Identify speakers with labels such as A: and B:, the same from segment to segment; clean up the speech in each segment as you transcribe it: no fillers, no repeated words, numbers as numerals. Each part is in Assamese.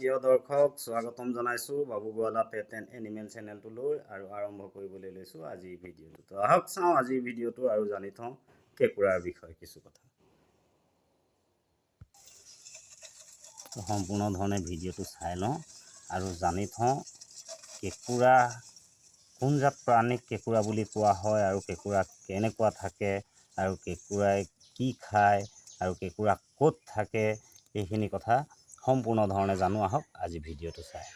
A: প্ৰিয় দৰ্শক স্বাগতম জনাইছোঁ বাবু গোৱালা পেট এণ্ড এনিমেল চেনেলটোলৈ আৰু আৰম্ভ কৰিবলৈ লৈছোঁ আজিৰ ভিডিঅ'টো। তো আহক চাওঁ আজিৰ ভিডিঅ'টো আৰু জানি থওঁ কেঁকুৰাৰ বিষয়ে কিছু কথা। সম্পূৰ্ণ ধৰণে ভিডিঅ'টো চাই লওঁ আৰু জানি থওঁ কেঁকুৰা কোন জাত প্ৰাণীক কেঁকুৰা বুলি কোৱা হয় আৰু কেঁকুৰা কেনেকুৱা থাকে আৰু কেঁকুৰাই কি খায় আৰু কেঁকুৰা ক'ত থাকে এইখিনি কথা সম্পূৰ্ণ ধৰণে জানো। আহক আজি ভিডিঅ'টো চাই।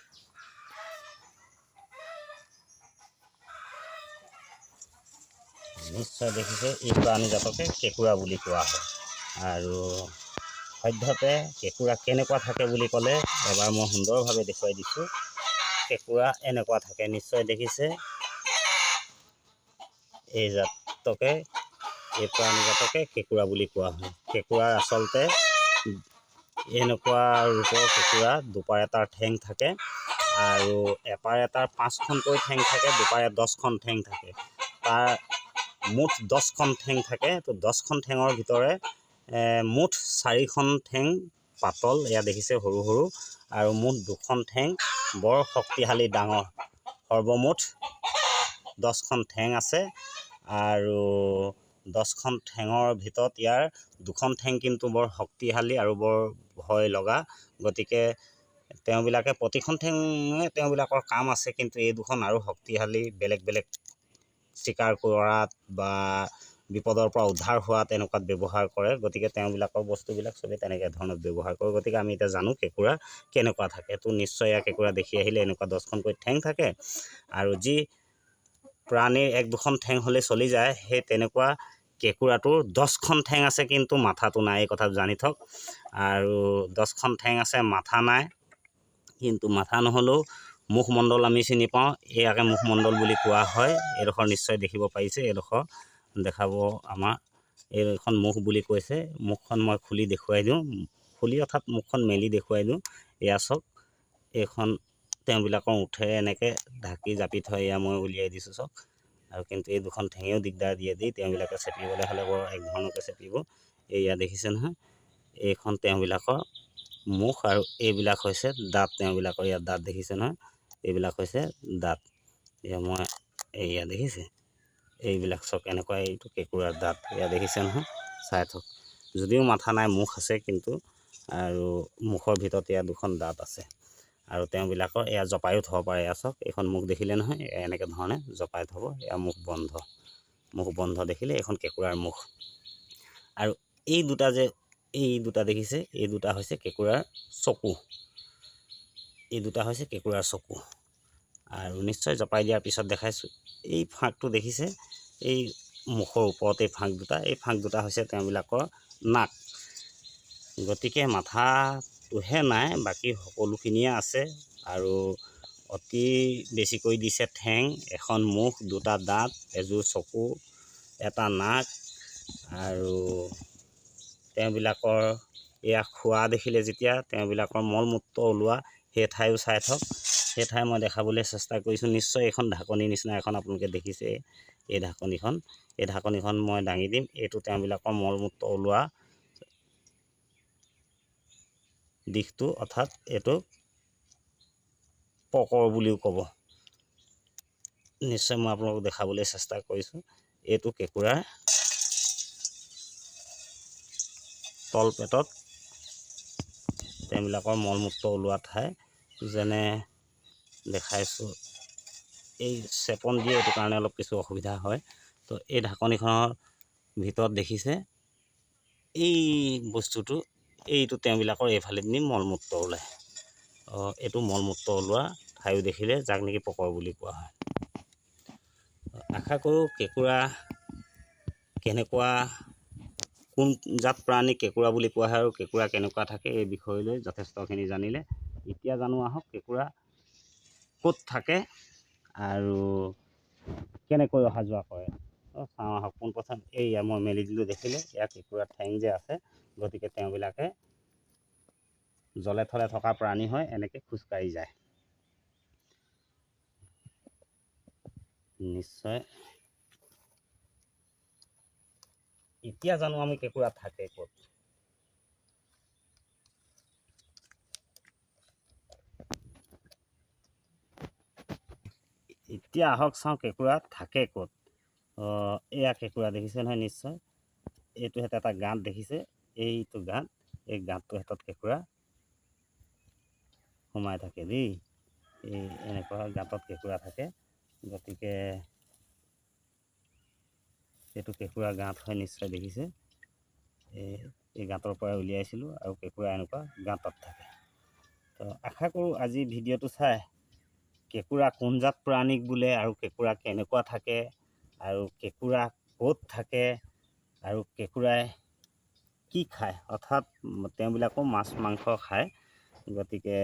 A: নিশ্চয় দেখিছে এই প্ৰাণীজাতকে কেঁকুৰা বুলি কোৱা হয় আৰু সদ্যহতে কেঁকুৰা কেনেকুৱা থাকে বুলি ক'লে এবাৰ মই সুন্দৰভাৱে দেখুৱাই দিছোঁ। কেঁকুৰা এনেকুৱা থাকে, নিশ্চয় দেখিছে এই জাতকে এই প্ৰাণীজাতকে কেঁকুৰা বুলি কোৱা হয়। কেঁকুৰাৰ আচলতে এনেকুৱা ৰূপৰ কেঁকুৰা দুপাৰ এটাৰ ঠেং থাকে আৰু এপাৰ এটাৰ 5খনকৈ ঠেং থাকে, দুপাৰে 10খন ঠেং থাকে। তাৰ মুঠ 10খন ঠেং থাকে। তো 10খন ঠেঙৰ ভিতৰে মুঠ 4খন ঠেং পাতল, এয়া দেখিছে সৰু সৰু, আৰু মুঠ 2খন ঠেং বৰ শক্তিশালী ডাঙৰ। সৰ্বমুঠ 10খন ঠেং আছে আৰু 10খন ঠেঙৰ ভিতৰত ইয়াৰ 2খন ঠেং কিন্তু বৰ শক্তিশালী আৰু বৰ ভয় লগা। গতিকে তেওঁবিলাকে প্ৰতিখন ঠেঙে তেওঁবিলাকৰ কাম আছে, কিন্তু এই দুখন আৰু শক্তিশালী, বেলেগ বেলেগ চিকাৰ কৰাত বা বিপদৰ পৰা উদ্ধাৰ হোৱাত এনেকুৱাত ব্যৱহাৰ কৰে। গতিকে তেওঁবিলাকৰ বস্তুবিলাক চবেই তেনেকৈ ধৰণত ব্যৱহাৰ কৰে। গতিকে আমি এতিয়া জানো কেঁকুৰা কেনেকুৱা থাকে। তো নিশ্চয় ইয়াৰ কেঁকুৰা দেখি আহিলে এনেকুৱা 10খনকৈ ঠেং থাকে আৰু যি প্ৰাণীৰ 1-2খন ঠেং হ'লে চলি যায়, সেই তেনেকুৱা কেঁকুৰাটোৰ 10খন ঠেং আছে কিন্তু মাথাটো নাই, এই কথা জানি থওক। আৰু 10খন ঠেং আছে, মাথা নাই। কিন্তু মাথা নহ'লেও মুখমণ্ডল আমি চিনি পাওঁ, ইয়াকে মুখমণ্ডল বুলি কোৱা হয়। এইডোখৰ নিশ্চয় দেখিব পাৰিছে, এইডোখৰ দেখাব আমাৰ এইখন মুখ বুলি কৈছে। মুখখন মই খুলি দেখুৱাই দিওঁ, খুলি অৰ্থাৎ মুখখন মেলি দেখুৱাই দিওঁ। এয়া চাওক, এইখন তেওঁবিলাকৰ ওঠেৰে এনেকৈ ঢাকি জাপি থয়, এয়া মই উলিয়াই দিছোঁ চাওক। আৰু কিন্তু এই দুখন ঠেঙেও দিগদাৰ দিয়ে দি তেওঁবিলাকে চেপিবলৈ হ'লে বৰ একধৰণকৈ চেপিব। এয়া দেখিছে নহয়, এইখন তেওঁবিলাকৰ মুখ আৰু এইবিলাক হৈছে দাঁত। তেওঁবিলাকৰ ইয়াত দাঁত দেখিছে নহয়, এইবিলাক হৈছে দাঁত। এয়া মই এয়া দেখিছে, এইবিলাক চাওক এনেকুৱা, এইটো কেঁকুৰাৰ দাঁত। এয়া দেখিছে নহয়, চাই থওক। যদিও মাথা নাই, মুখ আছে কিন্তু, আৰু মুখৰ ভিতৰত এয়া 2খন দাঁত আছে। আৰু তেওঁবিলাকৰ এয়া জপায়ো থ'ব পাৰে। এয়া চাওক, এইখন মুখ দেখিলে নহয়, এনেকৈ ধৰণে জপাই থ'ব। এয়া মুখ বন্ধ, মুখ বন্ধ দেখিলে এইখন কেঁকুৰাৰ মুখ। আৰু এই দুটা দেখিছে, এই দুটা হৈছে কেঁকুৰাৰ চকু। এই দুটা হৈছে কেঁকুৰাৰ চকু। আৰু নিশ্চয় জপাই দিয়াৰ পিছত দেখাইছোঁ, এই ফাঁকটো দেখিছে, এই মুখৰ ওপৰত এই ফাঁক দুটা, এই ফাঁক দুটা হৈছে তেওঁবিলাকৰ নাক। গতিকে মাথাটোহে নাই, বাকী সকলোখিনিয়ে আছে। আৰু অতি বেছিকৈ দিছে ঠেং, এখন মুখ, 2টা দাঁত, এযোৰ চকু, এটা নাক। আৰু তেওঁবিলাকৰ এয়া খোৱা দেখিলে যেতিয়া, তেওঁবিলাকৰ মল মূত্ৰ ওলোৱা সেই ঠাইও চাই থওক। সেই ঠাই মই দেখাবলৈ চেষ্টা কৰিছোঁ। নিশ্চয় এইখন ঢাকনিৰ নিচিনা এখন আপোনালোকে দেখিছে, এই ঢাকনিখন মই দাঙি দিম। এইটো তেওঁবিলাকৰ মল মূত্ৰ ওলোৱা দিশটো, অৰ্থাৎ এইটো পকৰ বুলিও ক'ব। নিশ্চয় মই আপোনালোকক দেখাবলৈ চেষ্টা কৰিছোঁ। এইটো কেঁকুৰাৰ তলপেটত তেওঁবিলাকৰ মল মূত্ৰ ওলোৱা ঠাই, যেনে দেখাইছোঁ। এই চেপন দিয়ে, এইটো কাৰণে অলপ কিছু অসুবিধা হয়। তো এই ঢাকনিখনৰ ভিতৰত দেখিছে এই বস্তুটো, এইটো তেওঁবিলাকৰ এইফালেদি মল মূত্ৰ ওলায়। এইটো মল মূত্ৰ ওলোৱা ঠাইও দেখিলে, যাক নেকি পকৰ বুলি কোৱা হয়। আশা কৰোঁ কেঁকুৰা কেনেকুৱা, কোন জাত প্ৰাণী কেঁকুৰা বুলি কোৱা হয় আৰু কেঁকুৰা কেনেকুৱা থাকে, এই বিষয়লৈ যথেষ্টখিনি জানিলে। এতিয়া জানো আহক কেঁকুৰা ক'ত থাকে আৰু কেনেকৈ অহা যোৱা কৰে। চাওঁ আহক, পোনপ্ৰথম এইয়া মই মেলি দিলোঁ, দেখিলে এয়া কেঁকুৰাৰ ঠেং যে আছে। গতিকে তেওঁবিলাকে জলে থলে থকা প্ৰাণী হয়, এনেকৈ খোজকাঢ়ি যায়। নিশ্চয় এতিয়া জানো আমি কেঁকুৰা থাকে ক'ত। এতিয়া আহক চাওঁ কেঁকুৰা থাকে ক'ত। এয়া কেঁকুৰা দেখিছে নহয় নিশ্চয়। এইটো এটা গাঁত দেখিছে, এইটো গাঁত, এই গাঁতটোৰ হাতত কেঁকুৰা সোমাই থাকে দেই। এই এনেকুৱা গাঁতত কেঁকুৰা থাকে। গতিকে এইটো কেঁকুৰা গাঁত হয় নিশ্চয় দেখিছে। এই গাঁতৰ পৰা উলিয়াইছিলোঁ আৰু কেঁকুৰা এনেকুৱা গাঁতত থাকে। তো আশা কৰোঁ আজি ভিডিঅ'টো চাই কেঁকুৰা কোন জাত প্ৰাণীক বোলে আৰু কেঁকুৰা কেনেকুৱা থাকে আৰু কেঁকুৰা ক'ত থাকে আৰু কেঁকুৰাই কি খায়, অৰ্থাৎ তেওঁবিলাকো মাছ মাংস খায়। গতিকে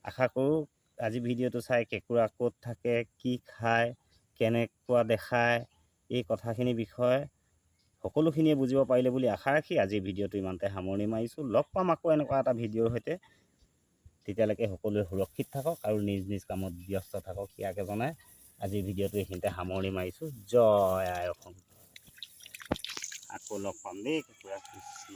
A: আশা কৰোঁ আজি ভিডিঅ'টো চাই কেঁকুৰা ক'ত থাকে, কি খায়, কেনেকুৱা দেখায়, এই কথাখিনিৰ বিষয়ে সকলোখিনিয়ে বুজিব পাৰিলে বুলি আশা ৰাখি আজিৰ ভিডিঅ'টো ইমানতে সামৰণি মাৰিছোঁ। লগ পাম আকৌ এনেকুৱা এটা ভিডিঅ'ৰ সৈতে। তেতিয়ালৈকে সকলোৱে সুৰক্ষিত থাকক আৰু নিজ নিজ কামত ব্যস্ত থাকক, ইয়াকে জনাই আজিৰ ভিডিঅ'টো এইখিনিতে সামৰণি মাৰিছোঁ। জয় আই অসম। আকৌ লগ পাম দেই কুকুৰা কৃষ্ণ।